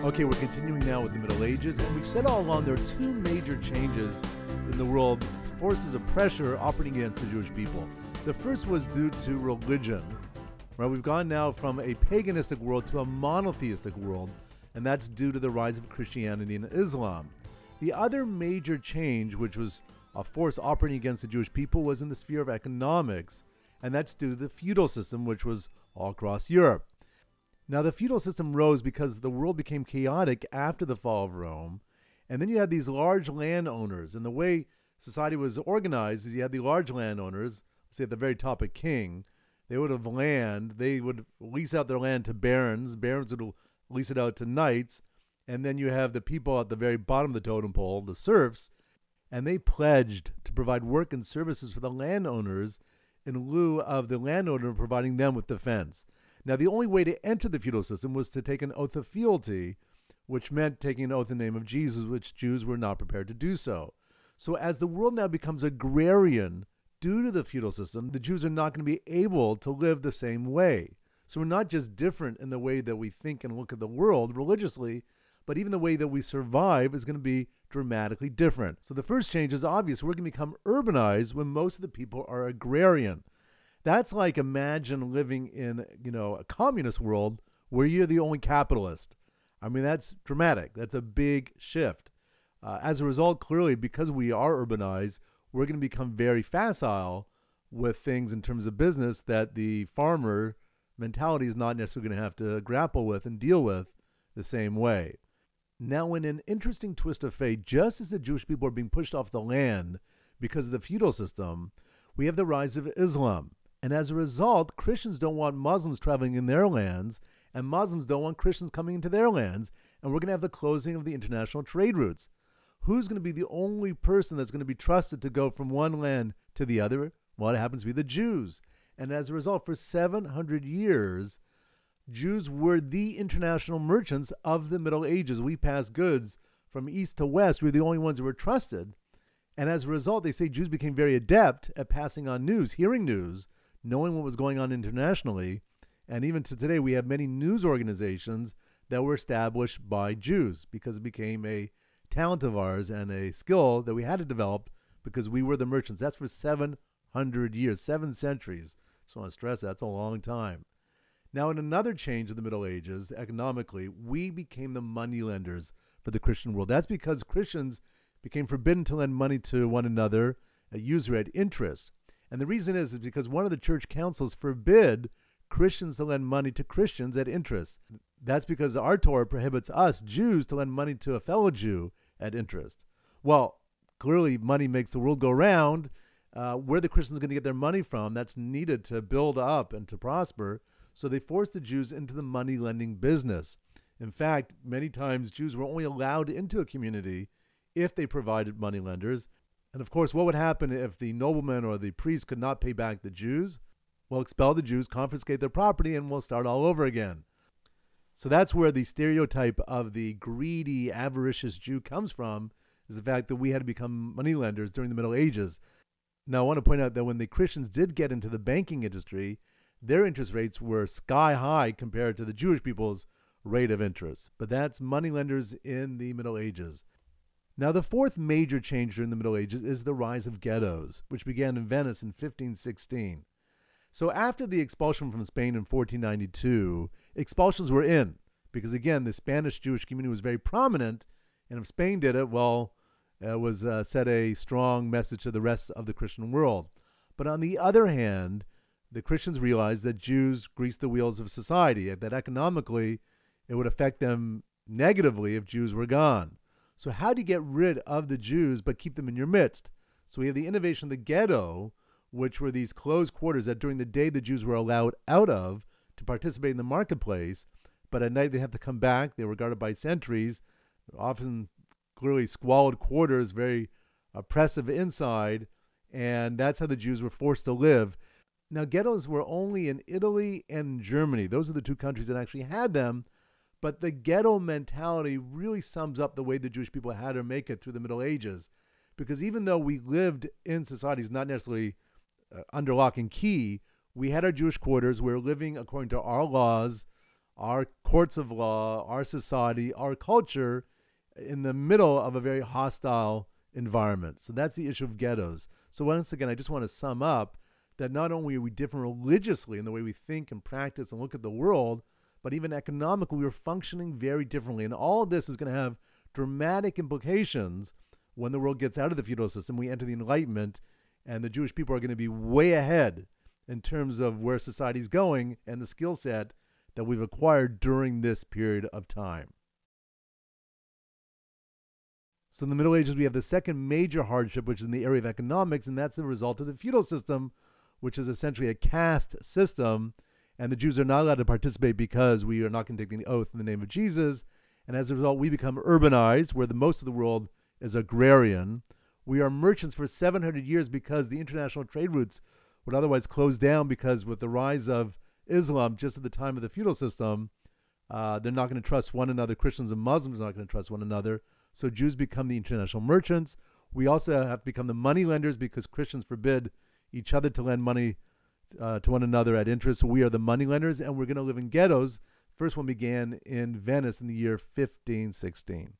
Okay, we're continuing now with the Middle Ages, and we've said all along there are two major changes in the world, forces of pressure operating against the Jewish people. The first was due to religion. Right, we've gone now from a paganistic world to a monotheistic world, and that's due to the rise of Christianity and Islam. The other major change, which was a force operating against the Jewish people, was in the sphere of economics, and that's due to the feudal system, which was all across Europe. Now, the feudal system rose because the world became chaotic after the fall of Rome, and then you had these large landowners, and the way society was organized is you had the large landowners, say at the very top a king. They would have land, they would lease out their land to barons, barons would lease it out to knights, and then you have the people at the very bottom of the totem pole, the serfs, and they pledged to provide work and services for the landowners in lieu of the landowner providing them with defense. Now, the only way to enter the feudal system was to take an oath of fealty, which meant taking an oath in the name of Jesus, which Jews were not prepared to do so. So as the world now becomes agrarian due to the feudal system, the Jews are not going to be able to live the same way. So we're not just different in the way that we think and look at the world religiously, but even the way that we survive is going to be dramatically different. So the first change is obvious. We're going to become urbanized when most of the people are agrarian. That's like imagine living in, a communist world where you're the only capitalist. I mean, that's dramatic. That's a big shift. As a result, clearly, because we are urbanized, we're going to become very facile with things in terms of business that the farmer mentality is not necessarily going to have to grapple with and deal with the same way. Now, in an interesting twist of fate, just as the Jewish people are being pushed off the land because of the feudal system, we have the rise of Islam. And as a result, Christians don't want Muslims traveling in their lands, and Muslims don't want Christians coming into their lands, and we're going to have the closing of the international trade routes. Who's going to be the only person that's going to be trusted to go from one land to the other? Well, it happens to be the Jews. And as a result, for 700 years, Jews were the international merchants of the Middle Ages. We passed goods from east to west. We were the only ones who were trusted. And as a result, they say Jews became very adept at passing on news, hearing news, knowing what was going on internationally. And even to today, we have many news organizations that were established by Jews because it became a talent of ours and a skill that we had to develop because we were the merchants. That's for 700 years, 7 centuries. So I want to stress that's a long time. Now, in another change in the Middle Ages, economically, we became the money lenders for the Christian world. That's because Christians became forbidden to lend money to one another at usury at interest. And the reason is because one of the church councils forbid Christians to lend money to Christians at interest. That's because our Torah prohibits us, Jews, to lend money to a fellow Jew at interest. Well, clearly money makes the world go round. Where the Christians going to get their money from? That's needed to build up and to prosper. So they forced the Jews into the money lending business. In fact, many times Jews were only allowed into a community if they provided money lenders. And of course, what would happen if the nobleman or the priest could not pay back the Jews? Well, expel the Jews, confiscate their property, and we'll start all over again. So that's where the stereotype of the greedy, avaricious Jew comes from, is the fact that we had to become moneylenders during the Middle Ages. Now, I want to point out that when the Christians did get into the banking industry, their interest rates were sky high compared to the Jewish people's rate of interest. But that's moneylenders in the Middle Ages. Now, the fourth major change during the Middle Ages is the rise of ghettos, which began in Venice in 1516. So after the expulsion from Spain in 1492, expulsions were in, because again, the Spanish Jewish community was very prominent, and if Spain did it, well, it was set a strong message to the rest of the Christian world. But on the other hand, the Christians realized that Jews greased the wheels of society, that economically it would affect them negatively if Jews were gone. So how do you get rid of the Jews but keep them in your midst? So we have the innovation of the ghetto, which were these closed quarters that during the day the Jews were allowed out of to participate in the marketplace, but at night they have to come back. They were guarded by sentries, often clearly squalid quarters, very oppressive inside, and that's how the Jews were forced to live. Now, ghettos were only in Italy and Germany. Those are the two countries that actually had them, but the ghetto mentality really sums up the way the Jewish people had to make it through the Middle Ages, because even though we lived in societies not necessarily under lock and key, we had our Jewish quarters. We were living according to our laws, our courts of law, our society, our culture in the middle of a very hostile environment. So that's the issue of ghettos. So once again, I just want to sum up that not only are we different religiously in the way we think and practice and look at the world, but even economically, we're functioning very differently. And all of this is going to have dramatic implications when the world gets out of the feudal system. We enter the Enlightenment, and the Jewish people are going to be way ahead in terms of where society's going and the skill set that we've acquired during this period of time. So in the Middle Ages, we have the second major hardship, which is in the area of economics, and that's the result of the feudal system, which is essentially a caste system, and the Jews are not allowed to participate because we are not going to take the oath in the name of Jesus, and as a result, we become urbanized, where the most of the world is agrarian. We are merchants for 700 years because the international trade routes would otherwise close down, because with the rise of Islam just at the time of the feudal system, they're not going to trust one another. Christians and Muslims are not going to trust one another. So Jews become the international merchants. We also have to become the money lenders because Christians forbid each other to lend money to one another at interest. So we are the money lenders, and we're going to live in ghettos. First one began in Venice in the year 1516.